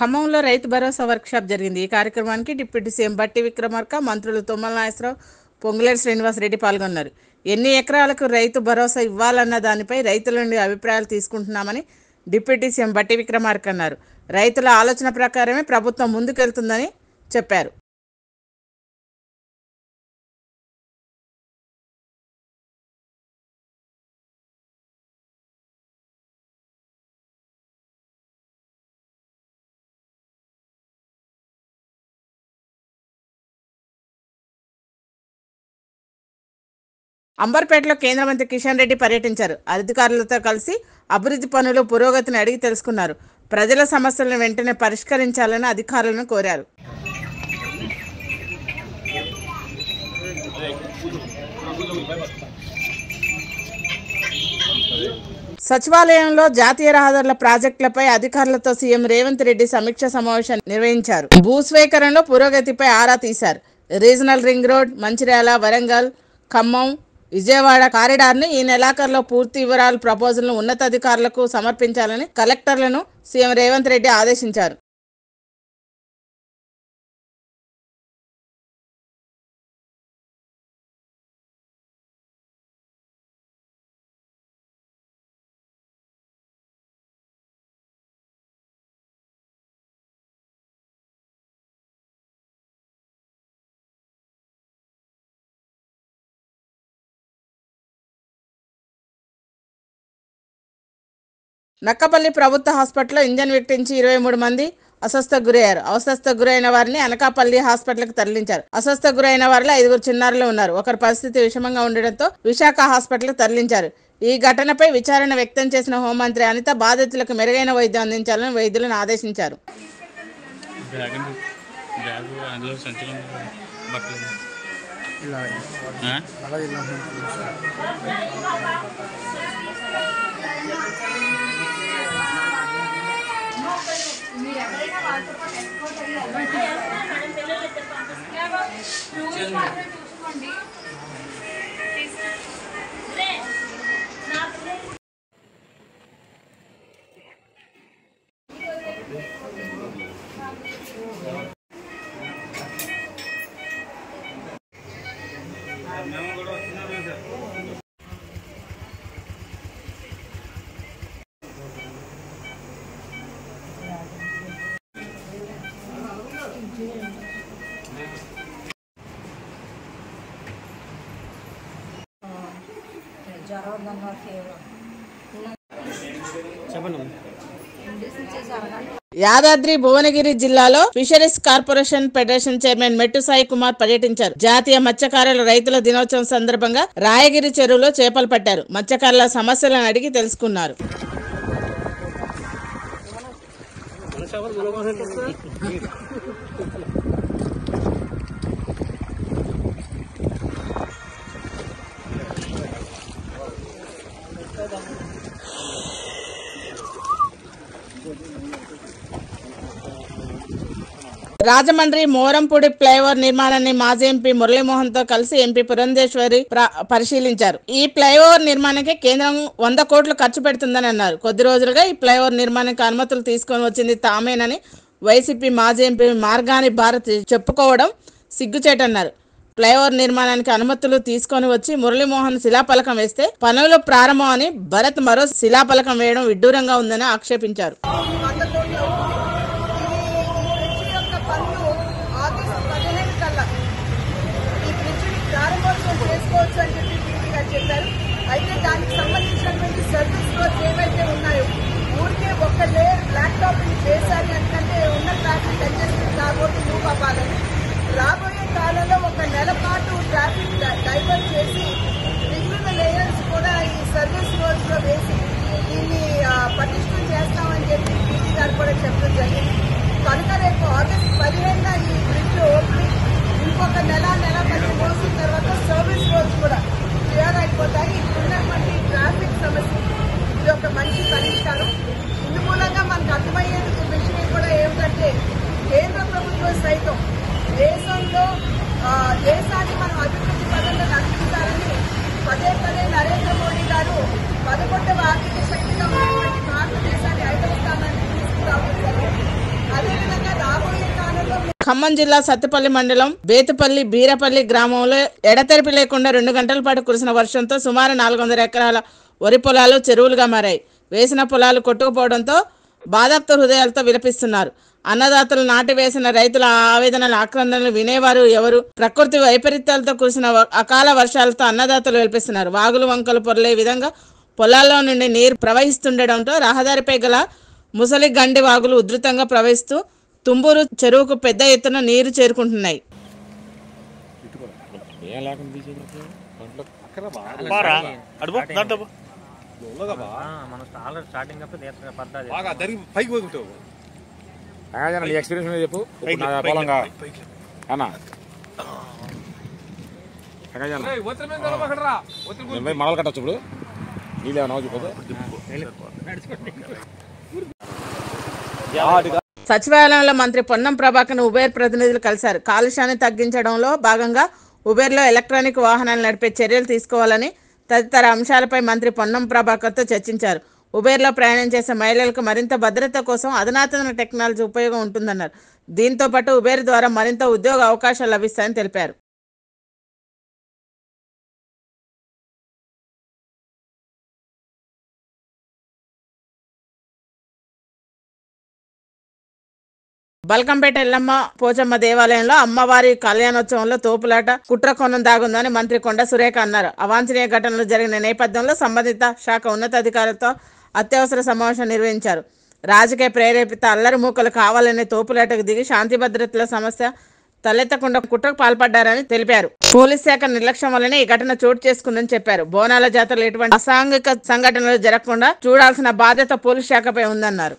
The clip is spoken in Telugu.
ఖమ్మంలో రైతు భరోసా వర్క్షాప్ జరిగింది. ఈ కార్యక్రమానికి డిప్యూటీ సీఎం బట్టి విక్రమార్క, మంత్రులు తుమ్మల నాగేశ్వరరావు, పొంగులేటి శ్రీనివాసరెడ్డి పాల్గొన్నారు. ఎన్ని ఎకరాలకు రైతు భరోసా ఇవ్వాలన్న దానిపై రైతుల నుండి అభిప్రాయాలు తీసుకుంటున్నామని డిప్యూటీ సీఎం బట్టి విక్రమార్క అన్నారు. రైతుల ఆలోచన ప్రకారమే ప్రభుత్వం ముందుకెళ్తుందని చెప్పారు. అంబర్పేటలో కేంద్ర మంత్రి కిషన్ రెడ్డి పర్యటించారు. అధికారులతో కలిసి అభివృద్ధి పనులు పురోగతిని అడిగి తెలుసుకున్నారు. ప్రజల సమస్యలను వెంటనే పరిష్కరించాలని అధికారులను కోరారు. సచివాలయంలో జాతీయ రహదారుల ప్రాజెక్టులపై అధికారులతో సీఎం రేవంత్ రెడ్డి సమీక్ష సమావేశం నిర్వహించారు. భూస్వీకరణలో పురోగతిపై ఆరా తీశారు. Regional ring road, Mancherial, Warangal, Khammam, Vijayawada కారిడార్ను ఈ నెలాఖరులో పూర్తి వివరాలు ప్రపోజల్ను ఉన్నతాధికారులకు సమర్పించాలని కలెక్టర్లను సీఎం రేవంత్ రెడ్డి ఆదేశించారు. నక్కపల్లి ప్రభుత్వ హాస్పిటల్లో ఇంజన్ విక్టించి 23 మంది అస్వస్థకు గురయ్యారు. అస్వస్థకు గురైన వారిని అనకాపల్లి హాస్పిటల్కి తరలించారు. అస్వస్థకు గురైన వారిలో 5 చిన్నారులు ఉన్నారు. ఒకరి పరిస్థితి విషమంగా ఉండడంతో విశాఖ హాస్పిటల్కి తరలించారు. ఈ ఘటనపై విచారణ వ్యక్తం చేసిన హోంమంత్రి అనిత బాధితులకు మెరుగైన వైద్యం అందించాలని వైద్యులను ఆదేశించారు. యాదాద్రి భువనగిరి జిల్లాలో ఫిషరీస్ కార్పొరేషన్ ఫెడరేషన్ చైర్మన్ మెట్టు సాయి కుమార్ పర్యటించారు. జాతీయ మత్స్యకారుల రైతుల దినోత్సవం సందర్భంగా రాయగిరి చెరువులో చేపలు పట్టారు. మత్స్యకారుల సమస్యలను అడిగి తెలుసుకున్నారు. రాజమండ్రి మోరంపూడి ఫ్లైఓవర్ నిర్మాణాన్ని మాజీ ఎంపీ మురళీమోహన్ తో కలిసి ఎంపీ పురంధేశ్వరి పరిశీలించారు. ఈ ఫ్లైఓవర్ నిర్మాణానికి కేంద్రం 100 కోట్లు ఖర్చు పెడుతుందని అన్నారు. కొద్ది రోజులుగా ఈ ఫ్లైఓవర్ నిర్మాణానికి అనుమతులు తీసుకొని వచ్చింది తామేనని వైసీపీ మాజీ ఎంపీ మార్గాని భారత్ చెప్పుకోవడం సిగ్గుచేటన్నారు. ఫ్లైఓవర్ నిర్మాణానికి అనుమతులు తీసుకొని వచ్చి మురళీమోహన్ శిలాఫలకం వేస్తే పనులు ప్రారంభం అని భరత్ మరో శిలాఫలకం వేయడం విడ్డూరంగా ఉందని ఆక్షేపించారు. అయితే దానికి సంబంధించినటువంటి సర్వీస్ రోడ్స్ ఏవైతే ఉన్నాయో ఊరికే ఒక్క లేయర్ బ్లాక్ టాప్ చేశారు ఎందుకంటే ఉన్న ట్రాఫిక్ కంజెషన్ కాబట్టి మూవ్ అవ్వాలని రాబోయే కాలంలో 1 నెల పాటు ట్రాఫిక్ డైవర్ట్ చేసి మిగిలిన లేయర్స్ కూడా ఈ సర్వీస్ రోడ్స్ లో వేసి దీన్ని పటిష్టం చేస్తామని చెప్పి పీటీ గారు కూడా చెప్పడం జరిగింది. కనుక రేపు ఆగస్టు 15న ఈ బ్రిడ్జ్ ఓపెనింగ్ ఇంకొక నెల 10 రోజుల తర్వాత సర్వీస్ రోడ్స్ కూడా క్లియర్ అయిపోతాయి. ఇప్పుడున్నటువంటి ట్రాఫిక్ సమస్య ఇది ఒక మంచి పరిష్కారం. ఇందు మూలంగా మనకు అర్థమయ్యేది విషయం కూడా ఏమిటంటే కేంద్ర ప్రభుత్వం సైతం దేశంలో దేశాన్ని మనం అభివృద్ధి పదంలో నడిపిస్తారని పదే నరేంద్ర మోడీ గారు 11వ ఆర్థిక శక్తిగా ఉన్నటువంటి భారతదేశాన్ని 5వ స్థానానికి తీసుకురావడం జరిగింది. అదే ఖమ్మం జిల్లా సత్తుపల్లి మండలం బేతుపల్లి బీరపల్లి గ్రామంలో ఎడతెరిపి లేకుండా 2 గంటల పాటు కురిసిన వర్షంతో సుమారు 400 ఎకరాల వరి పొలాలు చెరువులుగా మారాయి. వేసిన పొలాలు కొట్టుకుపోవడంతో బాధాప్త హృదయాలతో విలపిస్తున్నారు. అన్నదాతలు నాటి వేసిన రైతుల ఆవేదనల ఆక్రందనలు వినేవారు ఎవరు? ప్రకృతి వైపరీత్యాలతో కురిసిన అకాల వర్షాలతో అన్నదాతలు విలపిస్తున్నారు. వాగులు వంకలు పొరలే విధంగా పొలాల్లో నుండి నీరు ప్రవహిస్తుండటంతో రహదారిపై గల ముసలి గండి వాగులు ఉధృతంగా ప్రవహిస్తూ తుంబూరు చెరువుకు పెద్ద ఎత్తున నీరు చేరుకుంటున్నాయి. మడలు కట్టచ్చు ఇప్పుడు సచివాలయంలో మంత్రి పొన్నం ప్రభాకర్ ఉబేర్ ప్రతినిధులు కలిశారు. కాలుష్యాన్ని తగ్గించడంలో భాగంగా ఉబేర్లో ఎలక్ట్రానిక్ వాహనాలు నడిపే చర్యలు తీసుకోవాలని తదితర అంశాలపై మంత్రి పొన్నం ప్రభాకర్తో చర్చించారు. ఉబేర్లో ప్రయాణం చేసే మహిళలకు మరింత భద్రత కోసం అధునాతన టెక్నాలజీ ఉపయోగం ఉంటుందన్నారు. దీంతో పాటు ఉబేర్ ద్వారా మరింత ఉద్యోగ అవకాశాలు లభిస్తాయని తెలిపారు. బల్కంపేట ఎల్లమ్మ పోచమ్మ దేవాలయంలో అమ్మవారి కళ్యాణోత్సవంలో తోపులాట కుట్రకోణం దాగుందని మంత్రి కొండ సురేఖ అన్నారు. అవాంఛనీయ ఘటనలు జరిగిన నేపథ్యంలో సంబంధిత శాఖ ఉన్నతాధికారులతో అత్యవసర సమావేశం నిర్వహించారు. రాజకీయ ప్రేరేపిత అల్లరి మూకలు కావాలనే తోపులాటకు దిగి శాంతి భద్రతల సమస్య తలెత్తకుండా కుట్రకు పాల్పడ్డారని తెలిపారు. పోలీస్ శాఖ నిర్లక్ష్యం వల్లనే ఈ ఘటన చోటు చేసుకుందని చెప్పారు. బోనాల జాతరలో ఎటువంటి అసాంఘిక సంఘటనలు జరగకుండా చూడాల్సిన బాధ్యత పోలీస్ శాఖపై ఉందన్నారు.